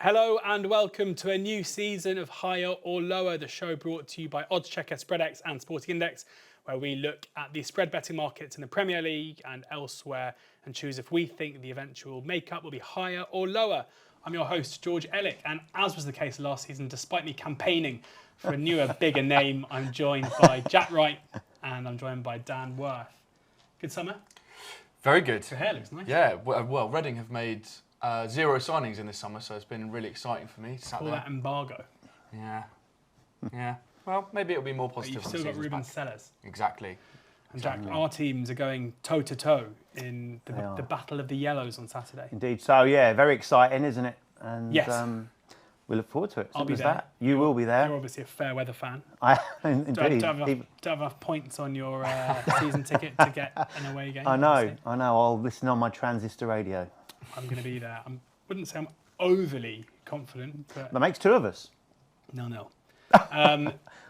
Hello and welcome to a new season of Higher or Lower, the show brought to you by oddschecker, SpreadX and Sporting Index, where we look at the spread betting markets in the Premier League and elsewhere and choose if we think the eventual makeup will be higher or lower. I'm your host, George Elek, and as was the case last season, despite me campaigning for a newer, bigger name, I'm joined by Jack Wright and I'm joined by Dan Worth. Good summer? Very good. Your hair looks nice. Yeah, well, Reading have made 0 signings in this summer, so it's been really exciting for me. Call that embargo. Yeah. Well, maybe it'll be more positive. You've still got Ruben Sellers. Exactly. And Jack, our teams are going toe-to-toe in the Battle of the Yellows on Saturday. Indeed. So, yeah, very exciting, isn't it? And yes. We look forward to it. I'll be there. That. You will be there. You're obviously a fair weather fan. Indeed. Do you have enough points on your season ticket to get an away game? I know. I'll listen on my transistor radio. I'm going to be there. I wouldn't say I'm overly confident, but That makes two of us. No.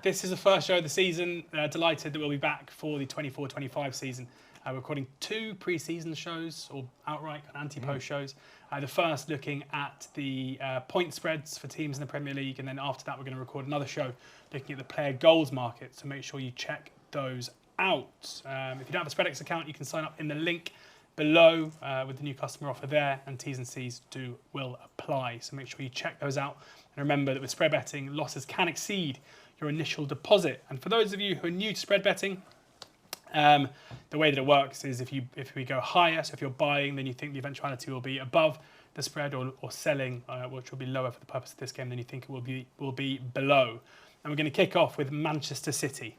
This is the first show of the season. Delighted that we'll be back for the 24-25 season. We're recording 2 pre-season shows, or outright anti-post shows. The first looking at the point spreads for teams in the Premier League, and then after that we're going to record another show looking at the player goals market, so make sure you check those out. If you don't have a SpreadX account, you can sign up in the link below with the new customer offer there, and T's and C's will apply, so make sure you check those out. And remember that with spread betting, losses can exceed your initial deposit. And for those of you who are new to spread betting, the way that it works is if we go higher, so if you're buying, then you think the eventuality will be above the spread, or selling, which will be lower for the purpose of this game, then you think it will be below. And we're going to kick off with Manchester City.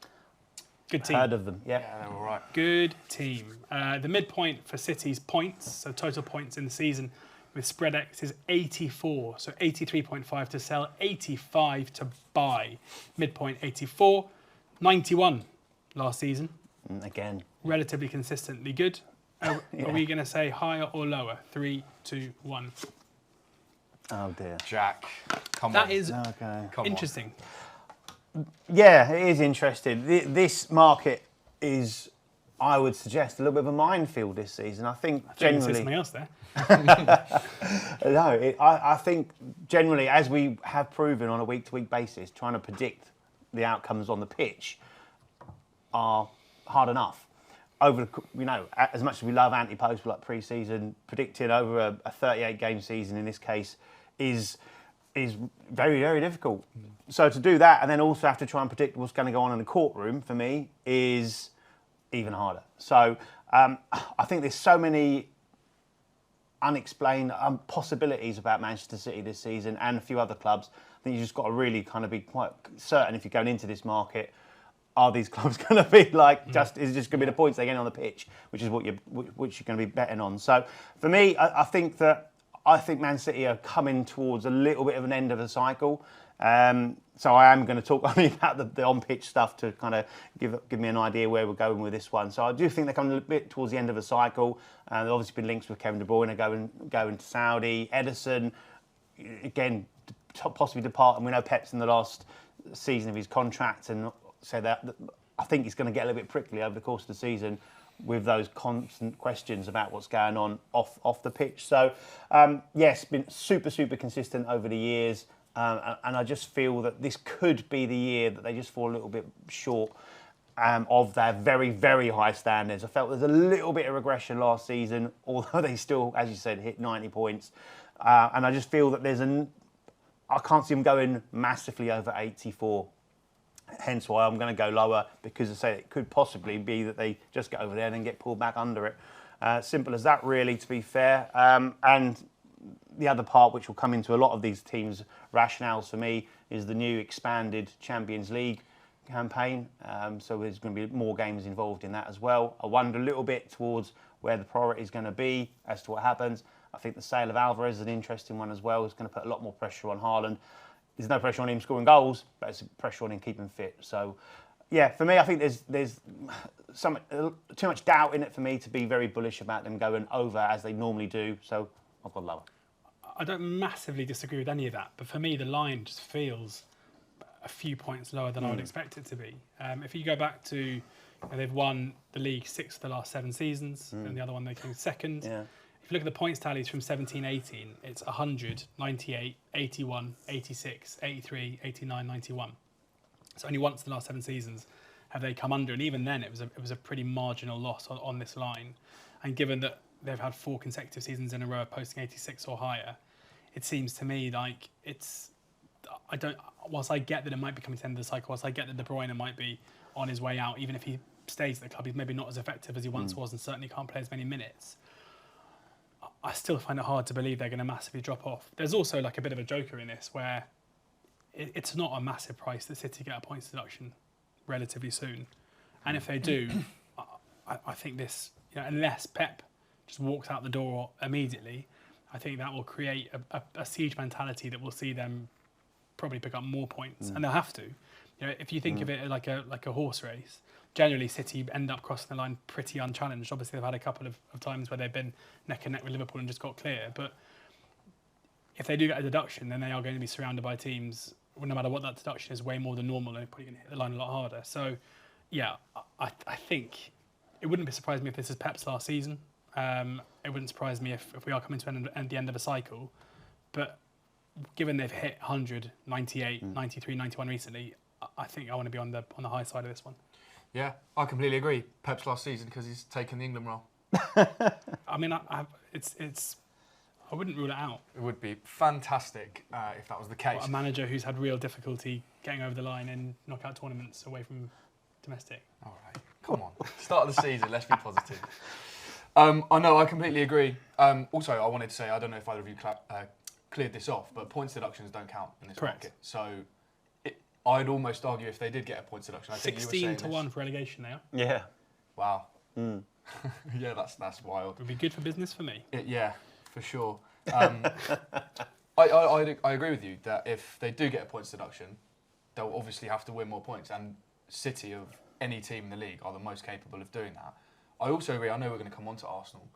Good team. Heard of them, yeah. Yeah, they're all right. Good team. The midpoint for City's points, so total points in the season with SpreadX is 84. So 83.5 to sell, 85 to buy. Midpoint 84, 91 last season. Again. Relatively consistently good. Are we going to say higher or lower? 3, 2, 1. Oh dear. Jack, come on. That is interesting. Yeah, it is interesting. This market is, I would suggest, a little bit of a minefield this season. I think generally. Something else there. No, I think generally, as we have proven on a week-to-week basis, trying to predict the outcomes on the pitch are hard enough. As much as we love anti-post like pre-season, predicting over a 38-game season in this case is very, very difficult. So to do that and then also have to try and predict what's going to go on in the courtroom, for me, is even harder. So I think there's so many unexplained possibilities about Manchester City this season and a few other clubs. I think you just got to really kind of be quite certain if you're going into this market, are these clubs going to be like is it just going to be the points they get on the pitch, which is what you're going to be betting on. So for me, I think Man City are coming towards a little bit of an end of a cycle. So I am going to talk only about the on-pitch stuff to kind of give me an idea where we're going with this one. So I do think they're coming a bit towards the end of a cycle. There's obviously been links with Kevin De Bruyne going to Saudi. Ederson, again, possibly departing. We know Pep's in the last season of his contract, and so that I think he's going to get a little bit prickly over the course of the season with those constant questions about what's going on off the pitch. So, yes, been super, super consistent over the years. And I just feel that this could be the year that they just fall a little bit short of their very, very high standards. I felt there's a little bit of regression last season, although they still, as you said, hit 90 points. And I just feel that I can't see them going massively over 84. Hence why I'm going to go lower, because I say it could possibly be that they just get over there and then get pulled back under it. Simple as that, really, to be fair. And the other part, which will come into a lot of these teams' rationales for me, is the new expanded Champions League campaign. So there's going to be more games involved in that as well. I wonder a little bit towards where the priority is going to be as to what happens. I think the sale of Alvarez is an interesting one as well. It's going to put a lot more pressure on Haaland. There's no pressure on him scoring goals, but it's pressure on him keeping fit. So, yeah, for me, I think there's too much doubt in it for me to be very bullish about them going over as they normally do. So I've gone lower. I don't massively disagree with any of that, but for me, the line just feels a few points lower than I would expect it to be. If you go back to, they've won the league 6 of the last 7 seasons, and the other one they came second. Yeah. if you look at the points tallies from 17-18, it's 100, 98, 81, 86, 83, 89, 91. So only once in the last 7 seasons have they come under, and even then it was a pretty marginal loss on this line. And given that they've had 4 consecutive seasons in a row of posting 86 or higher, it seems to me like whilst I get that it might be coming to the end of the cycle, whilst I get that De Bruyne might be on his way out, even if he stays at the club, he's maybe not as effective as he once was and certainly can't play as many minutes. I still find it hard to believe they're going to massively drop off. There's also like a bit of a joker in this where it's not a massive price that City get a points deduction relatively soon. And if they do, I think this, unless Pep just walks out the door immediately, I think that will create a siege mentality that will see them probably pick up more points, and they'll have to. If you think of it like a horse race, generally City end up crossing the line pretty unchallenged. Obviously, they've had a couple of times where they've been neck and neck with Liverpool and just got clear. But if they do get a deduction, then they are going to be surrounded by teams, no matter what that deduction is, way more than normal, and they're probably going to hit the line a lot harder. So, yeah, I think it wouldn't be surprising me if this is Pep's last season. It wouldn't surprise me if we are coming to the end of a cycle. But given they've hit 100, 98, 93, 91 recently, I think I want to be on the high side of this one. Yeah, I completely agree. Pep's last season because he's taken the England role. I mean, I wouldn't rule it out. It would be fantastic if that was the case. A manager who's had real difficulty getting over the line in knockout tournaments away from domestic. All right, come on. Start of the season, let's be positive. I know, I completely agree. Also, I wanted to say, I don't know if either of you cleared this off, but points deductions don't count in this market. So I'd almost argue if they did get a points deduction, I think you were saying 16-1 for relegation now. Yeah. Wow. Yeah, that's wild. It would be good for business for me. Yeah, for sure. I agree with you that if they do get a points deduction, they'll obviously have to win more points, and City of any team in the league are the most capable of doing that. I also agree, I know we're going to come on to Arsenal,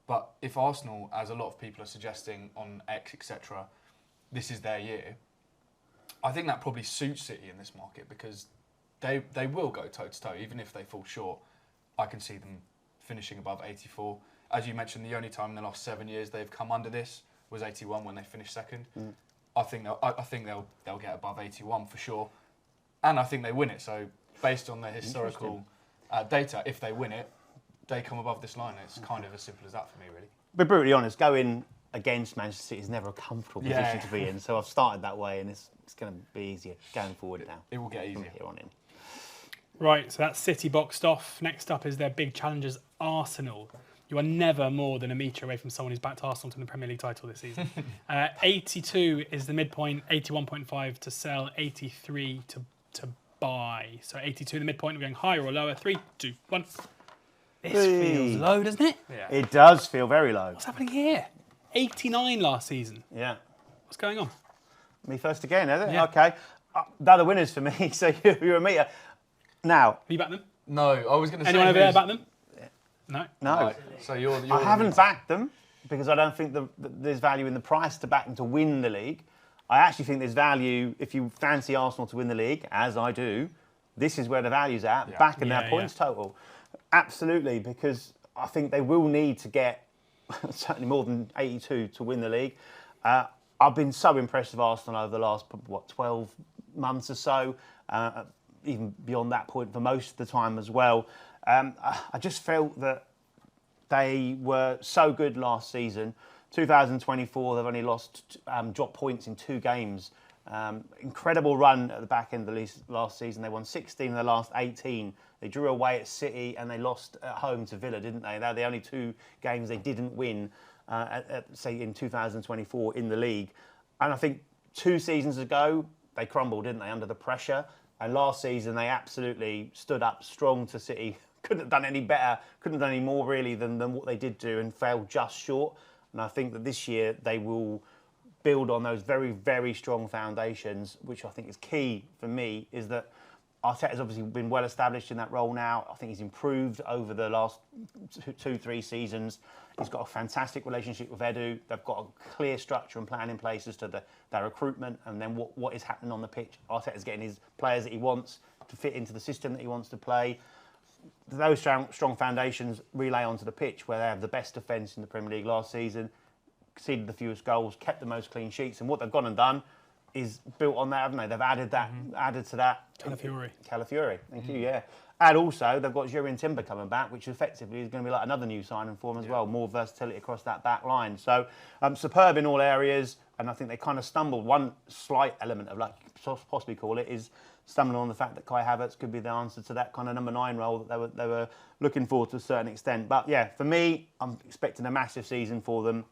but if Arsenal, as a lot of people are suggesting on X, etc., this is their year, I think that probably suits City in this market because they will go toe-to-toe, even if they fall short. I can see them finishing above 84. As you mentioned, the only time in the last 7 years they've come under this was 81 when they finished second. I think they'll get above 81 for sure, and I think they win it. So based on their historical data, if they win it, they come above this line. It's kind of as simple as that for me, really. But brutally honest, going against Manchester City is never a comfortable position to be in. So I've started that way, and it's going to be easier going forward now. It will get easier. From here on in. Right, so that's City boxed off. Next up is their big challengers, Arsenal. You are never more than a metre away from someone who's backed Arsenal to the Premier League title this season. 82 is the midpoint, 81.5 to sell, 83 to buy. So 82 the midpoint, we're going higher or lower. 3, 2, 1. This feels low, doesn't it? Yeah. It does feel very low. What's happening here? 89 last season. Yeah. What's going on? Me first again, is it? Yeah. Okay. They're the winners for me, so you're a metre. Now. Have you backed them? No, I was going to say... Anyone over there back them? No. No. Right. So you're I haven't backed them because I don't think there's value in the price to back them to win the league. I actually think there's value if you fancy Arsenal to win the league, as I do. This is where the value's at, backing their points total. Absolutely, because I think they will need to get certainly more than 82 to win the league. I've been so impressed with Arsenal over the last, 12 months or so, even beyond that point for most of the time as well. I just felt that they were so good last season. 2024, they've only dropped points in 2 games. Incredible run at the back end of the last season. They won 16 of the last 18. They drew away at City and they lost at home to Villa, didn't they? They're the only 2 games they didn't win, say, in 2024 in the league. And I think 2 seasons ago, they crumbled, didn't they, under the pressure. And last season, they absolutely stood up strong to City. Couldn't have done any better, couldn't have done any more, really, than what they did do and fell just short. And I think that this year, they will build on those very, very strong foundations, which I think is key for me, is that Arteta's obviously been well established in that role now. I think he's improved over the last 2-3 seasons. He's got a fantastic relationship with Edu. They've got a clear structure and plan in place as to their recruitment and then what is happening on the pitch. Arteta's getting his players that he wants to fit into the system that he wants to play. those strong foundations relay onto the pitch, where they have the best defence in the Premier League last season, conceded the fewest goals, kept the most clean sheets, and what they've gone and done is built on that, haven't they? They've added that, added to that. Calafiori, thank you, yeah. And also, they've got Jurien Timber coming back, which effectively is going to be like another new signing for them as well. More versatility across that back line. So, superb in all areas, and I think they kind of stumbled. One slight element of, like, possibly call it, is stumbling on the fact that Kai Havertz could be the answer to that kind of number 9 role that they were looking for to a certain extent. But yeah, for me, I'm expecting a massive season for them.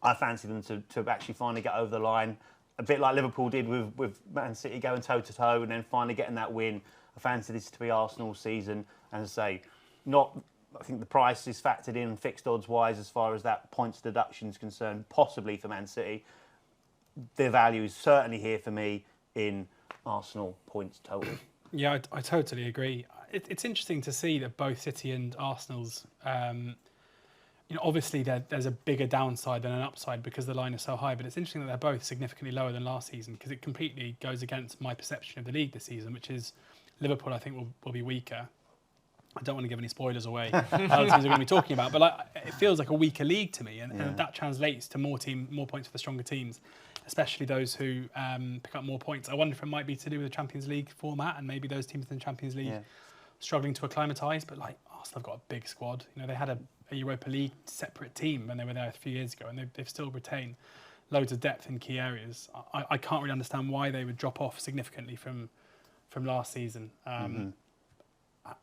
I fancy them to actually finally get over the line, a bit like Liverpool did with Man City going toe-to-toe and then finally getting that win. I fancy this to be Arsenal's season. And as I say, I think the price is factored in fixed odds-wise as far as that points deduction is concerned, possibly for Man City. The value is certainly here for me in Arsenal points total. Yeah, I totally agree. It's interesting to see that both City and Arsenal's, obviously there's a bigger downside than an upside because the line is so high, but it's interesting that they're both significantly lower than last season because it completely goes against my perception of the league this season, which is Liverpool, I think, will be weaker. I don't want to give any spoilers away other teams are going to be talking about, but it feels like a weaker league to me, and that translates to more points for the stronger teams, especially those who pick up more points. I wonder if it might be to do with the Champions League format and maybe those teams in the Champions League struggling to acclimatise, but Arsenal have got a big squad. They had a Europa League separate team when they were there a few years ago, and they've still retained loads of depth in key areas. I can't really understand why they would drop off significantly from last season.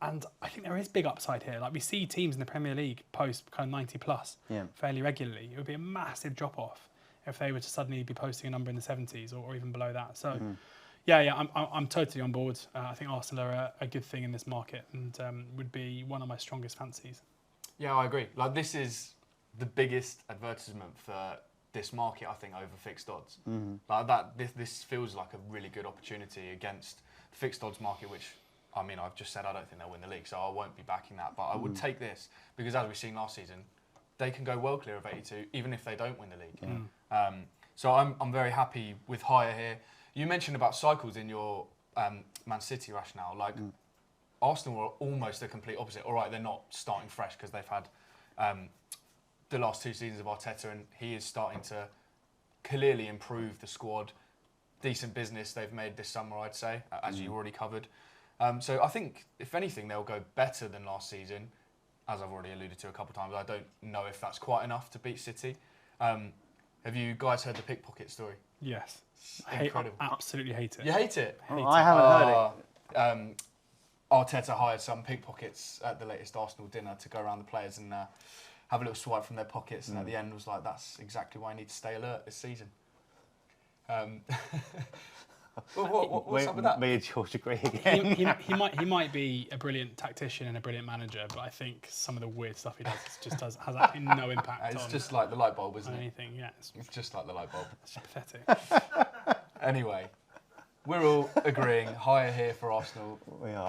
And I think there is big upside here. We see teams in the Premier League post kind of 90 plus fairly regularly. It would be a massive drop off if they were to suddenly be posting a number in the 70s or even below that. So, I'm totally on board. I think Arsenal are a good thing in this market and would be one of my strongest fancies. Yeah, I agree. This is the biggest advertisement for this market, I think, over fixed odds. This feels like a really good opportunity against the fixed odds market, which, I've just said I don't think they'll win the league, so I won't be backing that. But I would take this because, as we've seen last season, they can go well clear of 82, even if they don't win the league. So I'm very happy with higher here. You mentioned about cycles in your Man City rationale. Arsenal are almost the complete opposite. All right, they're not starting fresh because they've had the last 2 seasons of Arteta, and he is starting to clearly improve the squad. Decent business they've made this summer, I'd say, as you already covered. So I think, if anything, they'll go better than last season, as I've already alluded to a couple of times. I don't know if that's quite enough to beat City. Have you guys heard the pickpocket story? Yes. Incredible. I absolutely hate it. You hate it? I haven't heard it. Arteta hired some pickpockets at the latest Arsenal dinner to go around the players and have a little swipe from their pockets, and at the end was like, that's exactly why I need to stay alert this season. What's up with that? Me and George agree again. He might be a brilliant tactician and a brilliant manager, but I think some of the weird stuff he does has actually no impact. It's just like the light bulb, isn't it? Anything, yeah. It's just like the light bulb. It's pathetic. Anyway, we're all agreeing higher here for Arsenal. We are.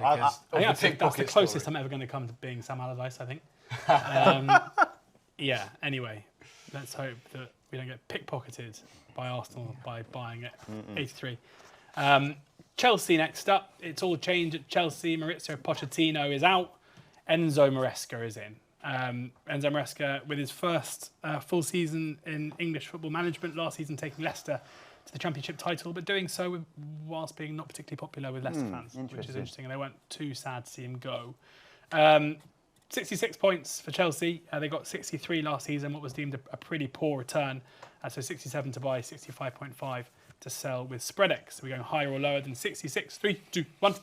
Because that's the closest I'm ever going to come to being Sam Allardyce, I think. Anyway, let's hope that we don't get pickpocketed by Arsenal by buying it. 83. Chelsea next up. It's all changed at Chelsea. Maurizio Pochettino is out. Enzo Maresca is in. Enzo Maresca, with his first full season in English football management, last season taking Leicester to the Championship title, but doing so whilst being not particularly popular with Leicester fans, which is interesting, and they weren't too sad to see him go. 66 points for Chelsea. They got 63 last season, what was deemed a pretty poor return. So 67 to buy, 65.5 to sell with Spreadex. Are we going higher or lower than 66? 3, 2, 1.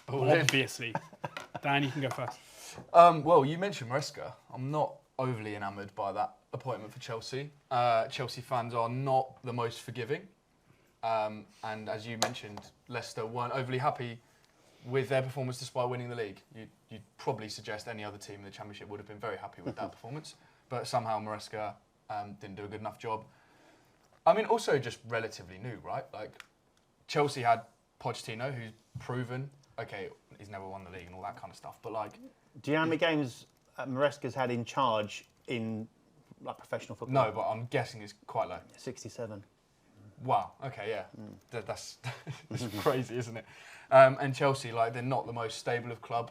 Obviously. Dan, you can go first. Well, you mentioned Maresca. I'm not overly enamoured by that appointment for Chelsea. Chelsea fans are not the most forgiving. And as you mentioned, Leicester weren't overly happy with their performance despite winning the league. You'd probably suggest any other team in the Championship would have been very happy with that performance. But somehow Maresca didn't do a good enough job. Also just relatively new, right? Chelsea had Pochettino, who's proven, okay, he's never won the league and all that kind of stuff, but do you know how many games Maresca's had in charge in professional football? No, but I'm guessing it's quite low. 67. Wow. Okay. Yeah. That's crazy, isn't it? And Chelsea, like, they're not the most stable of club.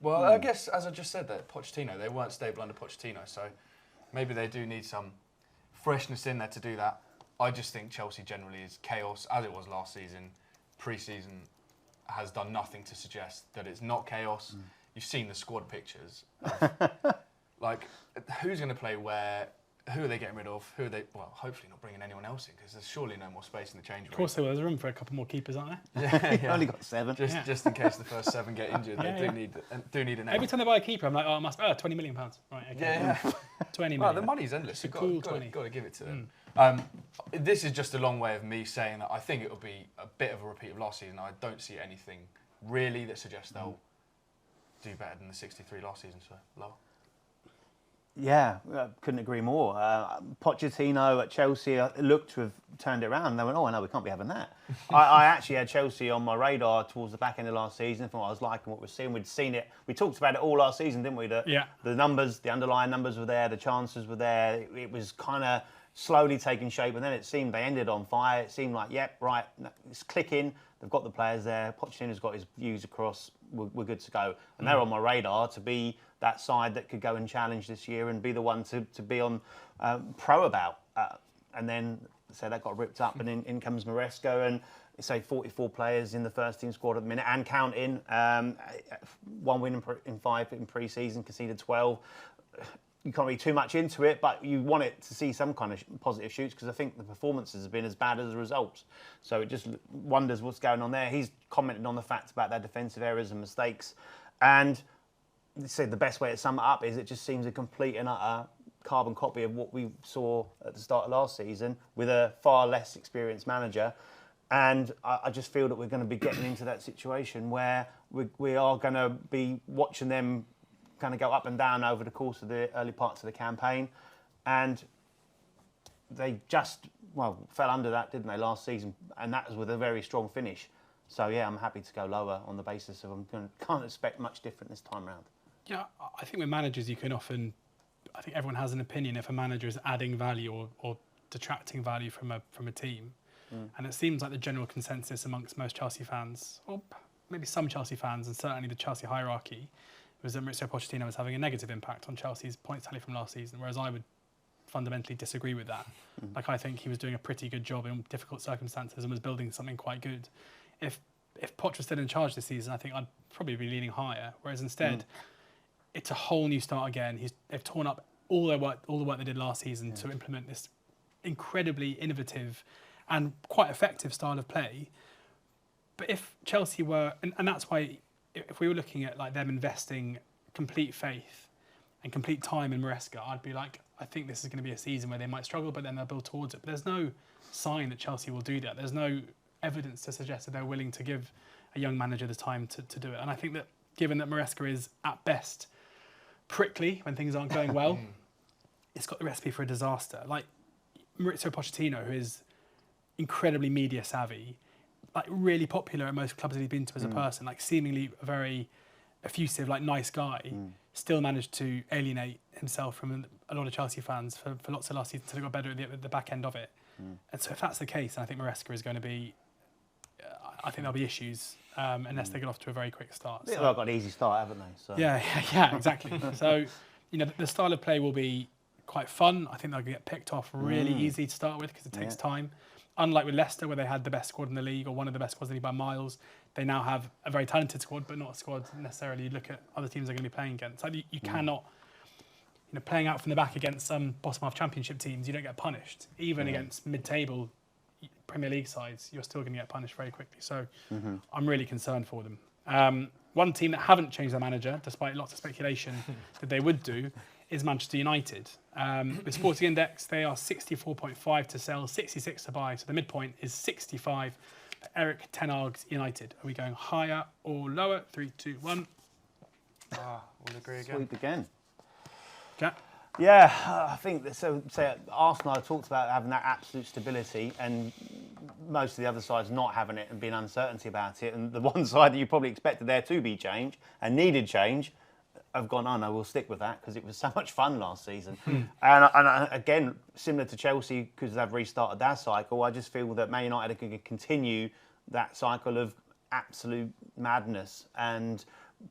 I guess, as I just said, that Pochettino, they weren't stable under Pochettino, so maybe they do need some freshness in there to do that. I just think Chelsea generally is chaos, as it was last season. Pre-season has done nothing to suggest that it's not chaos. You've seen the squad pictures. Like, who's going to play where? Who are they getting rid of? Who are they? Well, hopefully not bringing anyone else in, because there's surely no more space in the change room. Of course, there's room for a couple more keepers, aren't there? Yeah. Only got 7. Just in case the first 7 get injured, they do need an. Every time they buy a keeper, I'm like, oh, it must be £20 million. Right, okay. Yeah. 20 million. Well, the money's endless. You've got to give it to them. This is just a long way of me saying that I think it will be a bit of a repeat of last season. I don't see anything really that suggests they'll do better than the 63 last season, so lower. Yeah, couldn't agree more. Pochettino at Chelsea looked to have turned it around. And they went, oh, no, we can't be having that. I actually had Chelsea on my radar towards the back end of last season. I was liking what we're seeing. We'd seen it. We talked about it all last season, didn't we? The numbers, the underlying numbers were there. The chances were there. It was kind of slowly taking shape. And then it seemed they ended on fire. It seemed like, yep, right, it's clicking. They've got the players there. Pochettino's got his views across. We're good to go. And they're on my radar to be that side that could go and challenge this year and be the one to be on pro about. And then, so that got ripped up, and in comes Maresca, and say 44 players in the first team squad at the minute and counting. 1 win in 5 in pre-season, conceded 12. You can't read too much into it, but you want it to see some kind of positive shoots, because I think the performances have been as bad as the results. So it just wonders what's going on there. He's commented on the fact about their defensive errors and mistakes. And he said the best way to sum it up is it just seems a complete and utter carbon copy of what we saw at the start of last season with a far less experienced manager. And I just feel that we're going to be getting into that situation where we are going to be watching them kind of go up and down over the course of the early parts of the campaign. And they just, fell under that, didn't they, last season? And that was with a very strong finish. So, yeah, I'm happy to go lower on the basis of can't expect much different this time round. Yeah, I think with managers, you can often, I think everyone has an opinion if a manager is adding value or detracting value from a team. And it seems like the general consensus amongst most Chelsea fans, or maybe some Chelsea fans, and certainly the Chelsea hierarchy, was that Mauricio Pochettino was having a negative impact on Chelsea's points tally from last season, whereas I would fundamentally disagree with that. Like, I think he was doing a pretty good job in difficult circumstances and was building something quite good. If Poch was still in charge this season, I think I'd probably be leaning higher, whereas instead, it's a whole new start again. They've torn up all the work they did last season to implement this incredibly innovative and quite effective style of play. But if Chelsea were, and that's why, if we were looking at like them investing complete faith and complete time in Maresca, I'd be like, I think this is going to be a season where they might struggle, but then they'll build towards it. But there's no sign that Chelsea will do that. There's no evidence to suggest that they're willing to give a young manager the time to do it. And I think that given that Maresca is at best prickly when things aren't going well, it's got the recipe for a disaster. Like Maurizio Pochettino, who is incredibly media savvy, like really popular at most clubs that he's been to as a person, like seemingly a very effusive, like nice guy, still managed to alienate himself from a lot of Chelsea fans for lots of last season, so they got better at the back end of it. And so if that's the case, then I think Maresca is going to be, I think there'll be issues unless they get off to a very quick start. They've got an easy start, haven't they? So. Yeah, exactly. So, the style of play will be quite fun. I think they'll get picked off really easy to start with because it takes time. Unlike with Leicester, where they had the best squad in the league, or one of the best squads in the league by miles, they now have a very talented squad, but not a squad necessarily you look at other teams they're going to be playing against. Like you cannot, playing out from the back against some bottom half championship teams, you don't get punished. Even against mid-table Premier League sides, you're still going to get punished very quickly. So I'm really concerned for them. One team that haven't changed their manager, despite lots of speculation that they would do, is Manchester United. With Sporting Index, they are 64.5 to sell, 66 to buy. So the midpoint is 65. Eric Ten Hag's United. Are we going higher or lower? 3, 2, 1. We'll agree again. Sweep again. Jack? Yeah, I think that, so Arsenal talked about having that absolute stability, and most of the other sides not having it and being uncertainty about it. And the one side that you probably expected there to be change and needed change have gone, oh no, we'll stick with that because it was so much fun last season. And again, similar to Chelsea, because they've restarted their cycle, I just feel that Man United are going to continue that cycle of absolute madness and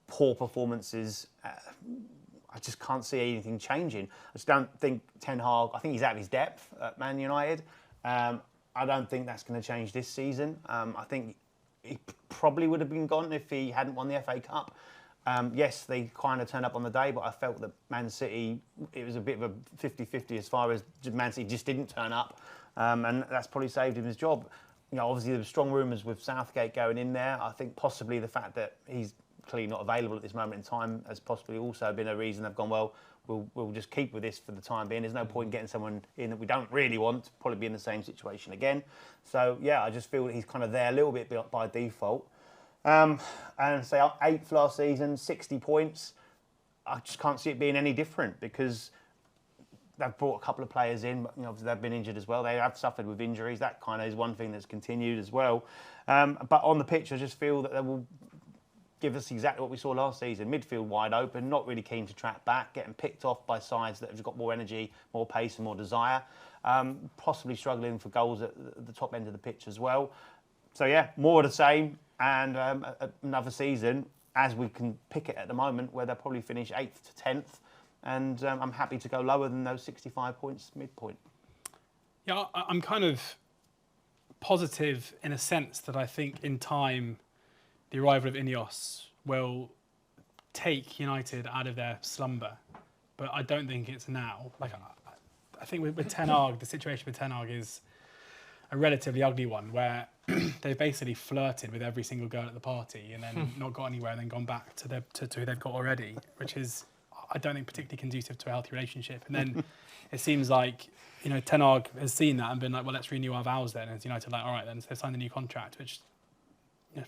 poor performances. I just can't see anything changing. I just don't think Ten Hag, I think he's out of his depth at Man United. I don't think that's going to change this season. I think he probably would have been gone if he hadn't won the FA Cup. Yes, they kind of turned up on the day, but I felt that Man City, it was a bit of a 50-50 as far as Man City just didn't turn up. And that's probably saved him his job. You know, obviously there were strong rumours with Southgate going in there. I think possibly the fact that he's clearly not available at this moment in time has possibly also been a reason they've gone, well, we'll just keep with this for the time being. There's no point getting someone in that we don't really want to probably be in the same situation again. So, yeah, I just feel that he's kind of there a little bit by default. And say 8th last season, 60 points. I just can't see it being any different because they've brought a couple of players in, but obviously they've been injured as well. They have suffered with injuries. That kind of is one thing that's continued as well. But on the pitch, I just feel that they will give us exactly what we saw last season. Midfield wide open, not really keen to track back, getting picked off by sides that have got more energy, more pace and more desire. Possibly struggling for goals at the top end of the pitch as well. So yeah, more of the same, and another season, as we can pick it at the moment, where they'll probably finish 8th to 10th. And I'm happy to go lower than those 65 points midpoint. Yeah, I'm kind of positive in a sense that I think in time the arrival of Ineos will take United out of their slumber, but I don't think it's now. Like, I think with Ten Hag, the situation with Ten Hag is a relatively ugly one, where they've basically flirted with every single girl at the party and then not got anywhere and then gone back to who they've got already, which is, I don't think, particularly conducive to a healthy relationship. And then it seems like, you know, Ten Hag has seen that and been like, well, let's renew our vows then. And United like, all right then, so they've signed a new contract, which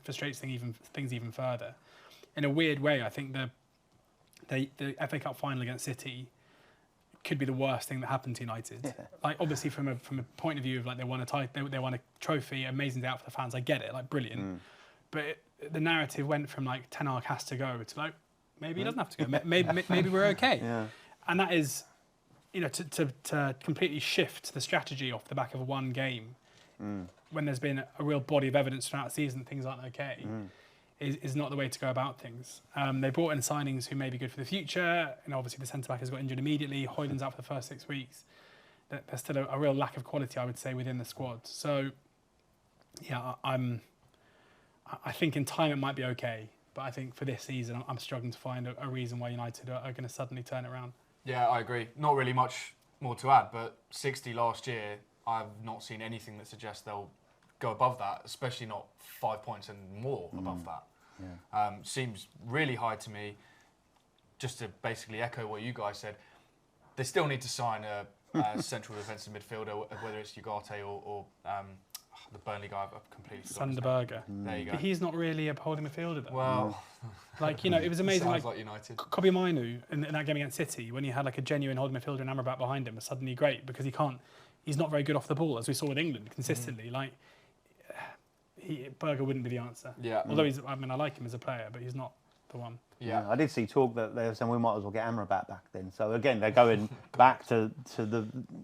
frustrates things even further. In a weird way, I think the FA Cup final against City could be the worst thing that happened to United. Yeah. Like, obviously from a point of view of like they won a trophy, amazing day out for the fans. I get it, like brilliant. But the narrative went from like Ten Hag has to go to like maybe he doesn't have to go. Maybe we're okay. Yeah. And that is, you know, to completely shift the strategy off the back of one game. When there's been a real body of evidence throughout the season that things aren't okay, is not the way to go about things. They brought in signings who may be good for the future, and obviously the centre-back has got injured immediately. Højlund's out for the first 6 weeks. There's still a real lack of quality, I would say, within the squad. So, yeah, I think in time it might be okay, but I think for this season I'm struggling to find a reason why United are going to suddenly turn it around. Yeah, I agree. Not really much more to add, but 60 last year, I've not seen anything that suggests they'll go above that, especially not 5 points and more above that. Yeah. Seems really high to me. Just to basically echo what you guys said, they still need to sign a central defensive midfielder, whether it's Ugarte or the Burnley guy. I've completely forgotten. Sunderberger. There you go. But he's not really a holding midfielder, though. Well, like, you know, it was amazing. Sounds like United. Kobe Mainu in that game against City, when he had like a genuine holding midfielder and Amrabat behind him, was suddenly great because he's not very good off the ball, as we saw with England consistently. Like, Berger wouldn't be the answer. Yeah. Although I like him as a player, but he's not the one. Yeah. I did see talk that they were saying we might as well get Amrabat back then. So again, they're going back to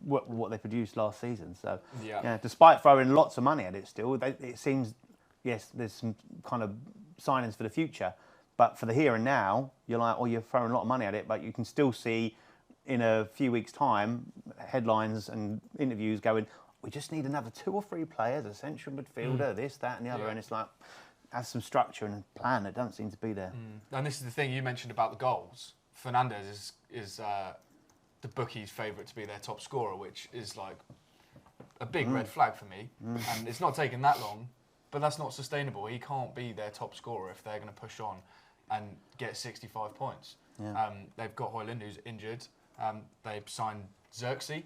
what they produced last season. So yeah, despite throwing lots of money at it, still it seems, yes, there's some kind of signings for the future, but for the here and now, you're like, oh, you're throwing a lot of money at it, but you can still see in a few weeks' time headlines and interviews going, we just need another 2 or 3 players, a central midfielder, this, that, and the other, and it's like, has some structure and plan that doesn't seem to be there. And this is the thing you mentioned about the goals. Fernandes is the bookies' favourite to be their top scorer, which is like a big red flag for me. And it's not taking that long, but that's not sustainable. He can't be their top scorer if they're going to push on and get 65 points. Yeah. They've got Højlund, who's injured. They've signed Xerxes.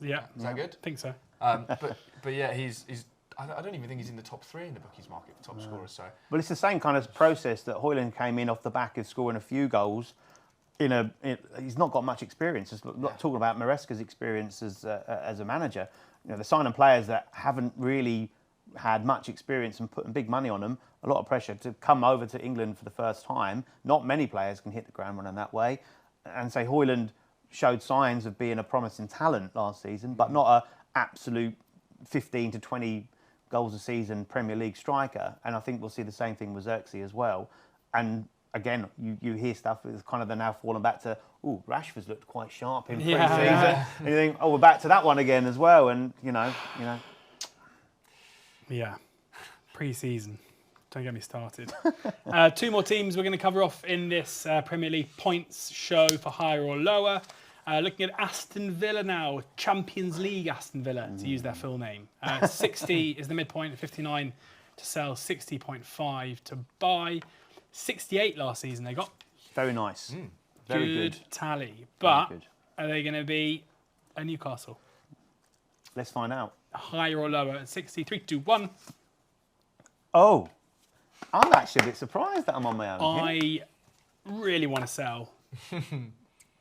Yeah. Is that good? I think so. But yeah, he's. I don't even think he's in the top 3 in the bookies market for top scorers. So. Well, it's the same kind of process that Højlund came in off the back of scoring a few goals. He's not got much experience. Just talking about Maresca's experience as a manager. You know, they're signing players that haven't really had much experience and putting big money on them, a lot of pressure to come over to England for the first time. Not many players can hit the ground running that way. And say Højlund showed signs of being a promising talent last season, but not a absolute 15 to 20 goals a season Premier League striker. And I think we'll see the same thing with Xerxes as well. And again, you hear stuff that's kind of they're now falling back to, Rashford's looked quite sharp in pre-season. Yeah. And you think, we're back to that one again as well. And, you know. Yeah, pre-season. Don't get me started. 2 more teams we're going to cover off in this Premier League points show for higher or lower. Looking at Aston Villa now, Champions League Aston Villa, to use their full name. 60 is the midpoint, 59 to sell, 60.5 to buy. 68 last season they got. Very nice. Very good tally. But good. Are they going to be a Newcastle? Let's find out. Higher or lower at 60, 3, 2, 1. Oh, I'm actually a bit surprised that I'm on my own. I really want to sell.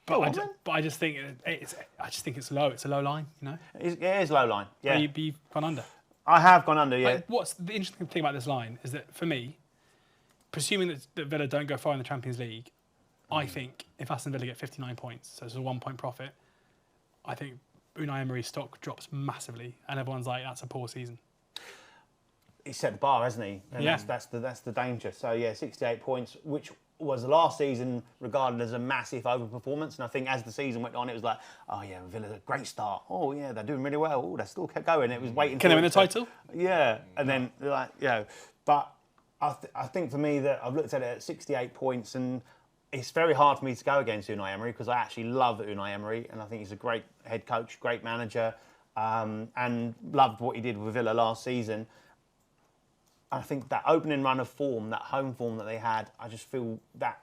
But I just think it's low. It's a low line, you know. It is low line. Yeah, You've gone under. I have gone under. Yeah. Like, what's the interesting thing about this line is that for me, presuming that Villa don't go far in the Champions League, I think if Aston Villa get 59 points, so it's a 1 point profit, I think Unai Emery's stock drops massively, and everyone's like, that's a poor season. He set the bar, hasn't he? And that's the danger. So yeah, 68 points, which was last season regarded as a massive overperformance. And I think as the season went on, it was like, oh yeah, Villa's a great start. Oh yeah, they're doing really well. Oh, they still kept going. It was waiting. Can they win the title? Yeah, and then like but I think for me that I've looked at it at 68 points, and it's very hard for me to go against Unai Emery because I actually love Unai Emery, and I think he's a great head coach, great manager, and loved what he did with Villa last season. I think that opening run of form, that home form that they had, I just feel that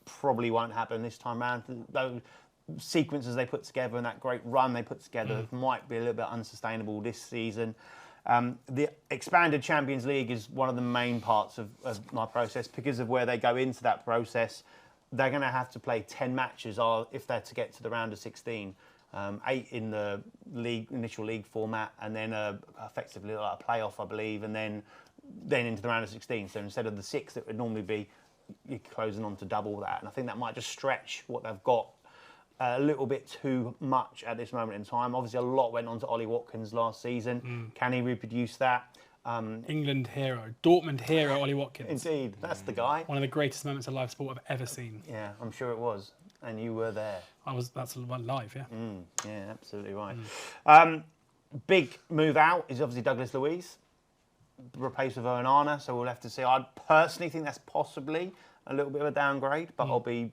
probably won't happen this time round. Those sequences they put together and that great run they put together might be a little bit unsustainable this season. The expanded Champions League is one of the main parts of my process because of where they go into that process. They're going to have to play 10 matches if they're to get to the round of 16. 8 in the initial league format, and then effectively like a playoff, I believe, and then into the round of 16. So instead of the 6 that would normally be, you're closing on to double that. And I think that might just stretch what they've got a little bit too much at this moment in time. Obviously, a lot went on to Ollie Watkins last season. Can he reproduce that? England hero, Dortmund hero, Ollie Watkins. Indeed, that's the guy. One of the greatest moments of live sport I've ever seen. Yeah, I'm sure it was. And you were there. That's live, yeah. Yeah, absolutely right. Big move out is obviously Douglas Luiz, replaced with Onana, so we'll have to see. I personally think that's possibly a little bit of a downgrade, but I'll be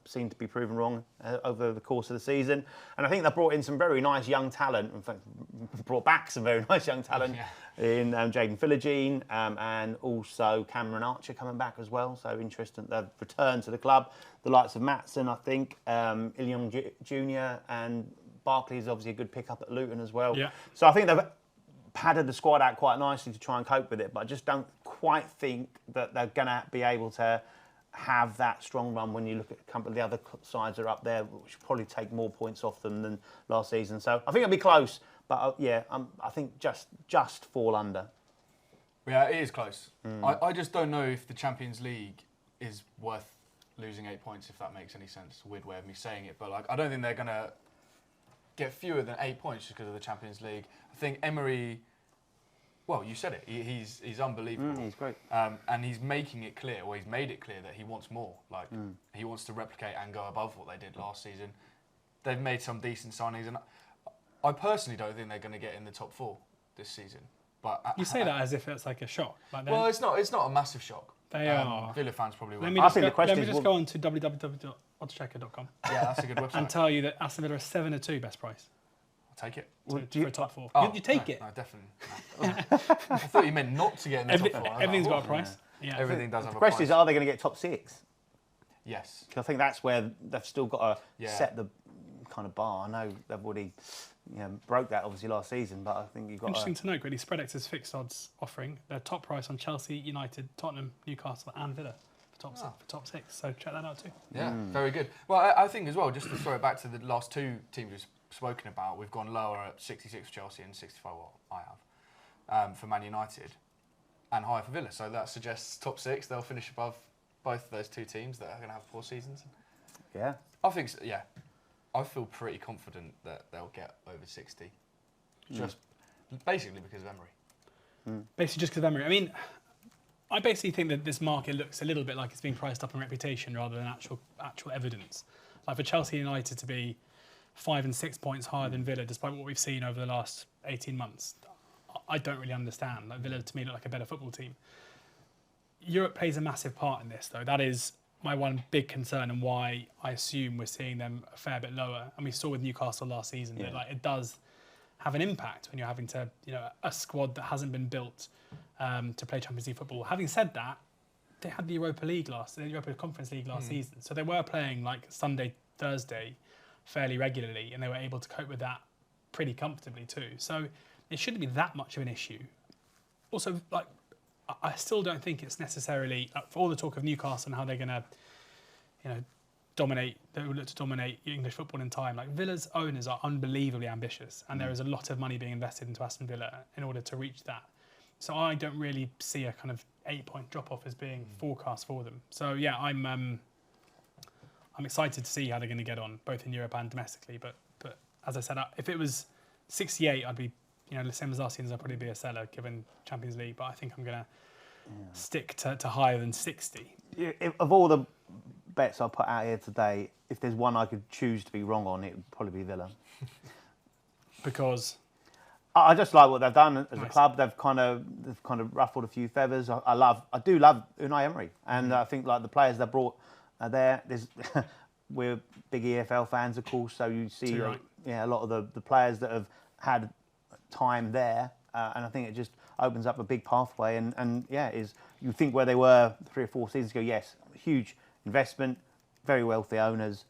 seen to be proven wrong over the course of the season. And I think they brought in some very nice young talent. In fact, brought back some very nice young talent in Jaden Philogene and also Cameron Archer coming back as well. So interesting they've returned to the club. The likes of Maatsen, I think, Ilyong Jr. and Barkley is obviously a good pickup at Luton as well. Yeah. So I think they've padded the squad out quite nicely to try and cope with it, but I just don't quite think that they're going to be able to have that strong run when you look at a couple of the other sides that are up there, which will probably take more points off them than last season. So I think it'll be close, but I think just fall under. Yeah, it is close. I just don't know if the Champions League is worth losing 8 points, if that makes any sense. It's a weird way of me saying it, but like I don't think they're going to get fewer than 8 points just because of the Champions League. I think Emery, well, you said it, he's unbelievable. He's great. And he's making it clear, or he's made it clear that he wants more. Like, he wants to replicate and go above what they did last season. They've made some decent signings, and I personally don't think they're going to get in the top 4 this season. But you say that as if it's like a shock. Like well, it's not a massive shock. They are. Villa fans probably will. Let me just go on to www.oddschecker.com. Yeah, that's a good website. And tell you that Aston Villa are 7-2 best price. I'll take it. For a top 4. Oh, you take it? No, definitely. No. I thought you meant not to get in the top 4. Everything's got a price. Yeah. Everything does have a price. The question is, are they going to get top 6? Yes. Because I think that's where they've still got to set the kind of bar. I know they've already broke that obviously last season, but I think you've got interesting to note, really, Spreadex's fixed odds offering their top price on Chelsea, United, Tottenham, Newcastle and Villa for top 6. So check that out too. Yeah, very good. Well, I think as well, just to throw it back to the last 2 teams we've spoken about, we've gone lower at 66 for Chelsea and 65 what I for Man United and higher for Villa. So that suggests top 6. They'll finish above both of those two teams that are going to have poor seasons. Yeah. I think, yeah. I feel pretty confident that they'll get over 60. Just basically because of Emery. Basically just because of Emery. I mean, I basically think that this market looks a little bit like it's being priced up on reputation rather than actual evidence. Like for Chelsea United to be 5 and 6 points higher than Villa, despite what we've seen over the last 18 months, I don't really understand. Like Villa to me look like a better football team. Europe plays a massive part in this, though. That is my one big concern and why I assume we're seeing them a fair bit lower. And we saw with Newcastle last season that like it does have an impact when you're having to, a squad that hasn't been built to play Champions League football. Having said that, they had the Europa Conference League last season, so they were playing like Sunday, Thursday, fairly regularly, and they were able to cope with that pretty comfortably too. So it shouldn't be that much of an issue. Also, like, I still don't think it's necessarily for all the talk of Newcastle and how they're going to, dominate. They will look to dominate English football in time. Like Villa's owners are unbelievably ambitious, and there is a lot of money being invested into Aston Villa in order to reach that. So I don't really see a kind of 8-point drop-off as being forecast for them. So yeah, I'm excited to see how they're going to get on, both in Europe and domestically. But as I said, if it was 68, I'd be, the same as last season, I'd probably be a seller given Champions League. But I think I'm going to stick to higher than 60. Of all the bets I put out here today, if there's one I could choose to be wrong on, it would probably be Villa. Because I just like what they've done as a club. They've kind of ruffled a few feathers. I do love Unai Emery, and I think like the players they brought there. We're big EFL fans, of course, so you see a lot of the players that have had time there, and I think it just opens up a big pathway. And you think where they were 3 or 4 seasons ago? Yes, huge investment, very wealthy owners.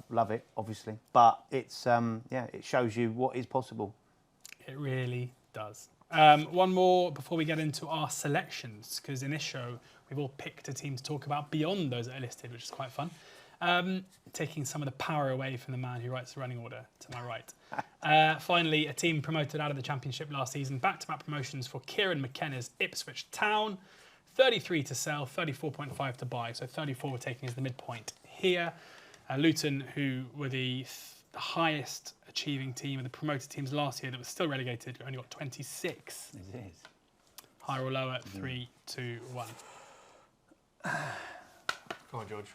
Love it, obviously, but it's it shows you what is possible. It really does. One more before we get into our selections, because in this show we've all picked a team to talk about beyond those that are listed, which is quite fun. Taking some of the power away from the man who writes the running order to my right. Finally, a team promoted out of the Championship last season. Back-to-back promotions for Kieran McKenna's Ipswich Town. 33 to sell, 34.5 to buy. So 34 we're taking as the midpoint here. Luton, who were the highest achieving team of the promoted teams last year that was still relegated, only got 26. It is. Higher or lower, 3, 2, 1. Come on, George.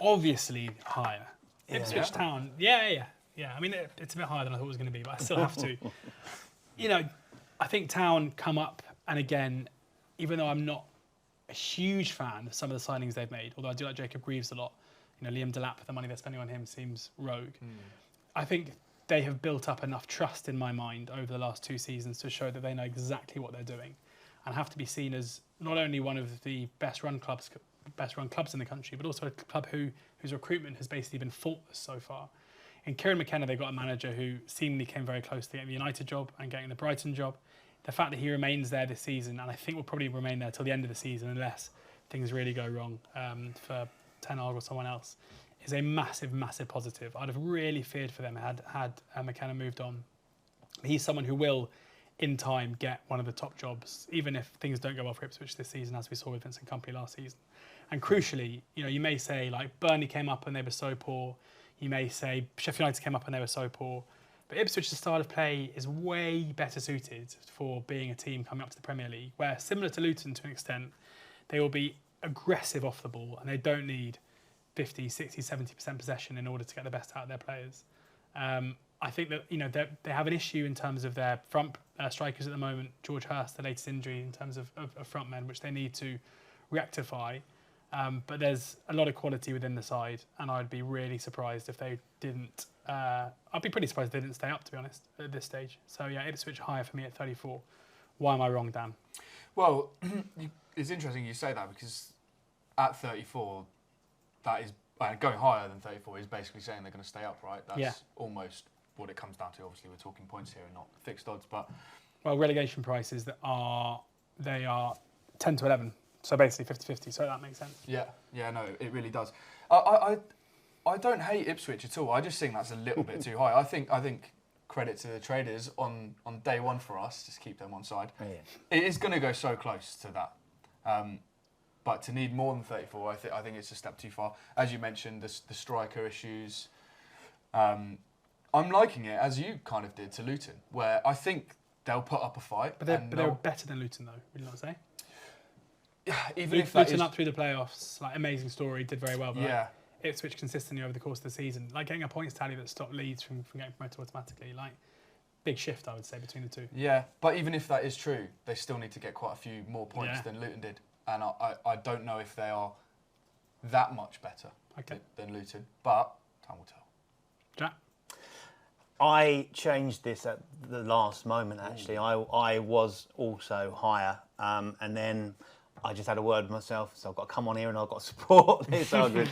Obviously higher. Ipswich Town, yeah. I mean, it's a bit higher than I thought it was going to be, but I still have to. I think Town come up, and again, even though I'm not a huge fan of some of the signings they've made, although I do like Jacob Greaves a lot, Liam Delap, the money they're spending on him seems rogue. I think they have built up enough trust in my mind over the last 2 seasons to show that they know exactly what they're doing, and have to be seen as not only one of the best run clubs in the country, but also a club whose recruitment has basically been faultless so far. In Kieran McKenna, they got a manager who seemingly came very close to getting the United job and getting the Brighton job. The fact that he remains there this season, and I think will probably remain there till the end of the season unless things really go wrong for Ten Hag or someone else, is a massive, massive positive. I'd have really feared for them had McKenna moved on. He's someone who will, in time, get one of the top jobs, even if things don't go well for Ipswich this season, as we saw with Vincent Kompany last season. And crucially, you may say like Burnley came up and they were so poor. You may say Sheffield United came up and they were so poor. But Ipswich's style of play is way better suited for being a team coming up to the Premier League, where, similar to Luton to an extent, they will be aggressive off the ball and they don't need 50, 60, 70% possession in order to get the best out of their players. I think that they have an issue in terms of their front strikers at the moment. George Hurst, the latest injury in terms of front men, which they need to rectify. But there's a lot of quality within the side, and I'd be really surprised if they didn't. I'd be pretty surprised if they didn't stay up, to be honest, at this stage. So yeah, Ipswich higher for me at 34. Why am I wrong, Dan? Well, it's interesting you say that, because at 34, that is going higher than 34 is basically saying they're going to stay up, right? That's almost what it comes down to. Obviously, we're talking points here and not fixed odds, but relegation prices are 10 to 11. So basically 50-50, so that makes sense. Yeah, no, it really does. I don't hate Ipswich at all. I just think that's a little bit too high. I think credit to the traders on day one for us, just keep them on side. Yeah. It is going to go so close to that. But to need more than 34, I think it's a step too far. As you mentioned, the striker issues. I'm liking it, as you kind of did, to Luton, where I think they'll put up a fight. But they're better than Luton, though, would you not say? Even if Luton up through the playoffs, like amazing story, did very well. But yeah. Ipswich consistently over the course of the season, like getting a points tally that stopped Leeds from getting promoted automatically, like big shift, I would say, between the two. Yeah, but even if that is true, they still need to get quite a few more points than Luton did. And I don't know if they are that much better than Luton, but time will tell. Jack? I changed this at the last moment, actually. I was also higher, and then I just had a word with myself, so I've got to come on here and I've got to support this argument.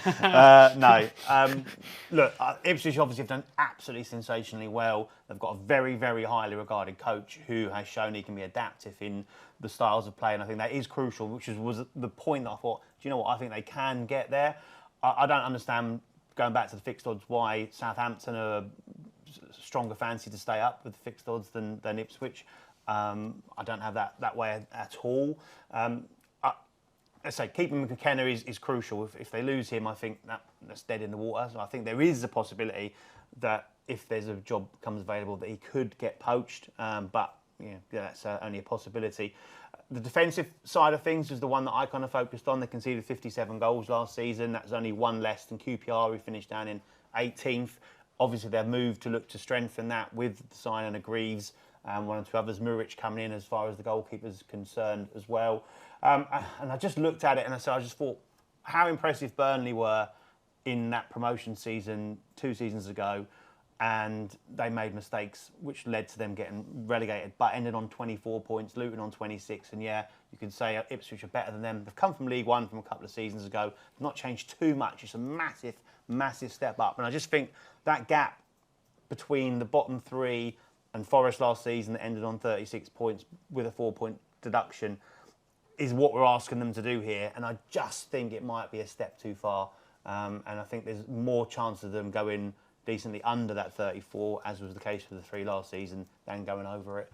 Look, Ipswich obviously have done absolutely sensationally well. They've got a very, very highly regarded coach who has shown he can be adaptive in the styles of play, and I think that is crucial, which was the point that I thought, do you know what, I think they can get there. I don't understand, going back to the fixed odds, why Southampton are stronger fancy to stay up with the fixed odds than Ipswich. I don't have that way at all. Let's say keeping McKenna is crucial. If they lose him, I think that's dead in the water. So I think there is a possibility that if there's a job comes available, that he could get poached. But that's only a possibility. The defensive side of things is the one that I kind of focused on. They conceded 57 goals last season. That's only one less than QPR, who finished down in 18th. Obviously, they've moved to look to strengthen that with the signing of Greaves and one or two others. Muric coming in as far as the goalkeeper's concerned as well. And I just looked at it and I just thought how impressive Burnley were in that promotion season 2 seasons ago, and they made mistakes which led to them getting relegated, but ended on 24 points, Luton on 26, and you could say Ipswich are better than them. They've come from League One from a couple of seasons ago, not changed too much. It's a massive, massive step up, and I just think that gap between the bottom 3 and Forest last season that ended on 36 points with a 4-point deduction is what we're asking them to do here, and I just think it might be a step too far, and I think there's more chance of them going decently under that 34, as was the case for the 3 last season, than going over it.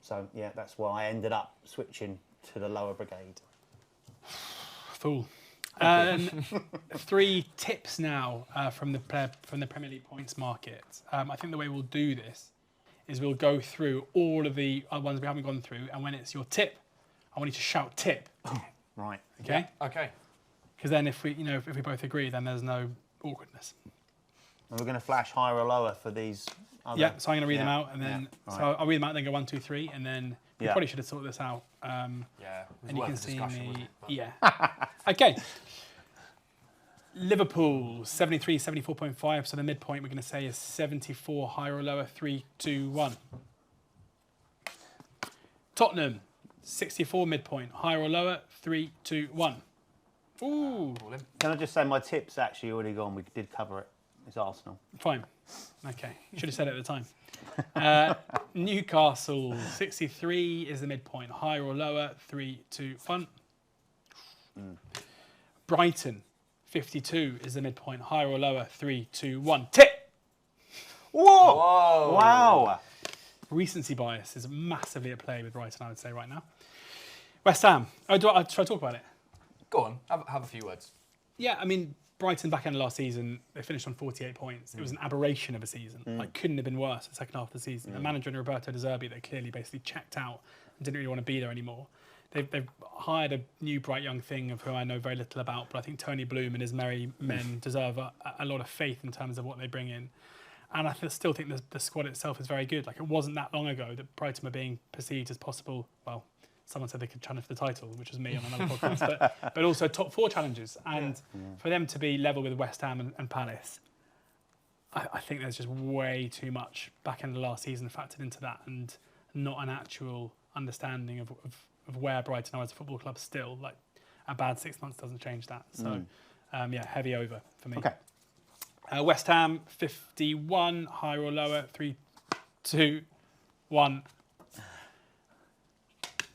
So yeah, that's why I ended up switching to the lower brigade. Fool. 3 tips now from the Premier League points market. I think the way we'll do this is we'll go through all of the ones we haven't gone through, and when it's your tip, I want you to shout tip. Right. Okay. Yeah. Okay. Because then if we both agree, then there's no awkwardness. And we're going to flash higher or lower for these. Yeah. So I'm going to read them out, and then right. so I'll read them out, and then go 1, 2, 3, and then we probably should have sorted this out. Yeah. And you can see me. But... Yeah. Okay. Liverpool 73, 74.5. So the midpoint we're going to say is 74, higher or lower. 3, 2, 1. Tottenham 64 midpoint, higher or lower. 3, 2, 1. Ooh. Can I just say my tip's actually already gone? We did cover it. It's Arsenal. Fine. Okay. Should have said it at the time. Newcastle 63 is the midpoint, higher or lower. 3, 2, 1. Brighton 52 is the midpoint, higher or lower. 3, 2, 1. Tip. Whoa! Whoa! Wow! Recency bias is massively at play with Brighton, I would say, right now. West Ham. Should I talk about it? Go on. Have a few words. Yeah, I mean, Brighton back end of last season, they finished on 48 points. It was an aberration of a season. Like, couldn't have been worse the second half of the season. A manager in Roberto De Zerbi that clearly basically checked out and didn't really want to be there anymore. They've hired a new bright young thing of who I know very little about, but I think Tony Bloom and his merry men deserve a lot of faith in terms of what they bring in. And I still think the squad itself is very good. Like, it wasn't that long ago that Brighton were being perceived as possible, well, someone said they could challenge for the title, which was me on another podcast, but also top 4 challenges. And for them to be level with West Ham and Palace, I think there's just way too much back end of last season factored into that, and not an actual understanding of where Brighton are as a football club still. Like, a bad 6 months doesn't change that. So, heavy over for me. Okay. West Ham 51, higher or lower. 3, 2, 1.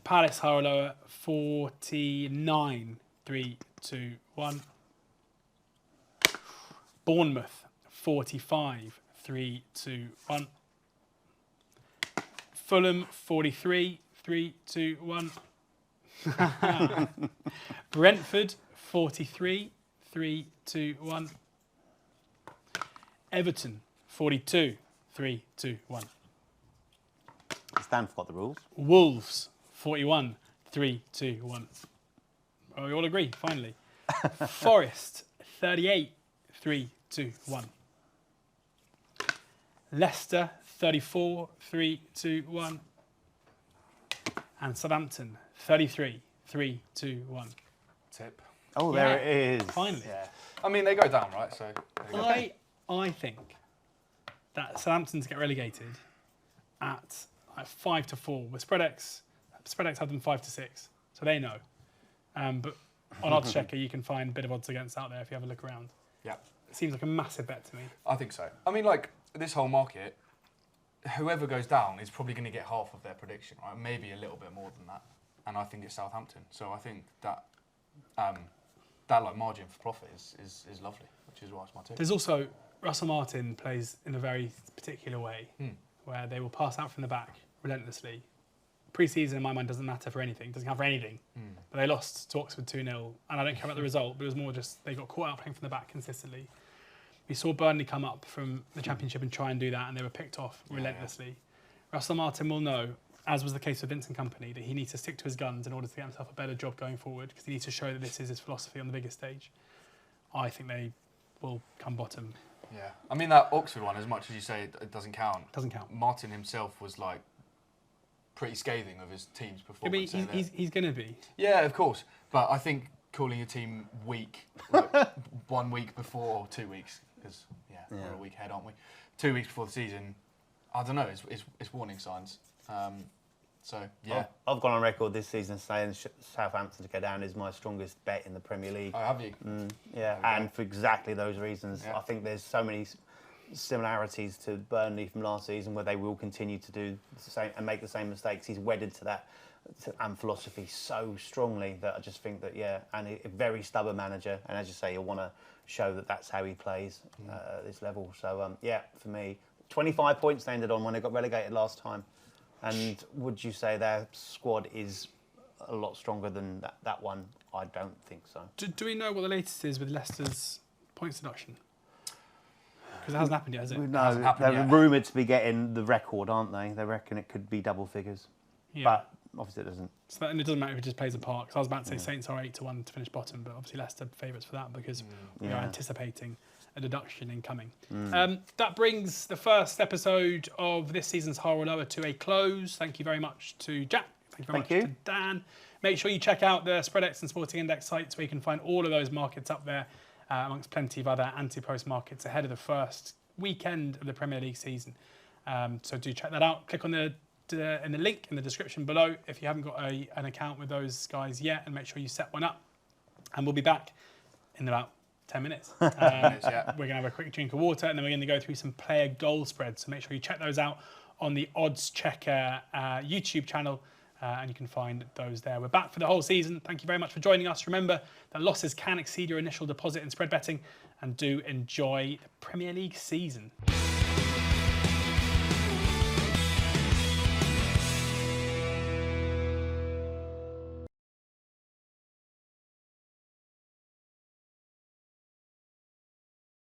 Palace, higher or lower. 49. 3, 2, 1. Bournemouth 45. 3, 2, 1. Fulham 43, 3, 2, 1. Brentford 43, 3, 2, 1. Everton 42, 3, 2, 1. Stan forgot the rules. Wolves 41, 3, 2, 1. Oh, we all agree, finally. Forest 38, 3, 2, 1. Leicester 34, 3, 2, 1. And Southampton 33, 3, 2, 1. Tip. Oh, there it is. Finally. Yeah. I mean, they go down, right? So there you go. I think that Southampton's get relegated at 5-4 with Spreadex. Spreadex had them 5-6, so they know. But on oddschecker, you can find a bit of odds against out there if you have a look around. Yeah. It seems like a massive bet to me. I think so. I mean, like, this whole market, whoever goes down is probably going to get half of their prediction, right? Maybe a little bit more than that. And I think it's Southampton. So I think that that like margin for profit is lovely, which is why it's my tip. There's also Russell Martin plays in a very particular way, where they will pass out from the back relentlessly. Pre-season, in my mind, doesn't matter for anything. Doesn't count for anything. But they lost to Oxford 2-0, and I don't care about the result. But it was more just they got caught out playing from the back consistently. We saw Burnley come up from the Championship and try and do that, and they were picked off relentlessly. Yeah. Russell Martin will know, as was the case with Vincent Kompany, that he needs to stick to his guns in order to get himself a better job going forward, because he needs to show that this is his philosophy on the biggest stage. I think they will come bottom. Yeah, I mean that Oxford one, as much as you say it doesn't count. Doesn't count. Martin himself was like pretty scathing of his team's performance. He's going to be. Yeah, of course. But I think calling a team weak like 1 week before, or 2 weeks, because we're a week ahead, aren't we? 2 weeks before the season, I don't know. It's warning signs. So yeah, I've gone on record this season saying Southampton to go down is my strongest bet in the Premier League. Oh, have you? Yeah, and for exactly those reasons. Yeah. I think there's so many similarities to Burnley from last season where they will continue to do the same and make the same mistakes. He's wedded to that and philosophy so strongly that I just think that and a very stubborn manager, and as you say, he'll want to show that that's how he plays at this level. So for me, 25 points they ended on when they got relegated last time. And would you say their squad is a lot stronger than that one? I don't think so. Do we know what the latest is with Leicester's points deduction? Because it hasn't happened yet, has it? No, they're rumoured to be getting the record, aren't they? They reckon it could be double figures. Yeah. But obviously it doesn't. So and it doesn't matter if it just plays a part. Because I was about to say Saints are 8-1 to finish bottom, but obviously Leicester favourites for that because we are anticipating a deduction incoming. That brings the first episode of this season's Higher or Lower to a close. Thank you very much to Jack. Thank you very much to Dan. Make sure you check out the Spreadex and Sporting Index sites where you can find all of those markets up there, amongst plenty of other anti-post markets ahead of the first weekend of the Premier League season. So do check that out. Click on the link in the description below if you haven't got an account with those guys yet, and make sure you set one up. And we'll be back in about 10 minutes. We're going to have a quick drink of water, and then we're going to go through some player goal spreads. So make sure you check those out on the oddschecker YouTube channel, and you can find those there. We're back for the whole season. Thank you very much for joining us. Remember that losses can exceed your initial deposit in spread betting, and do enjoy the Premier League season.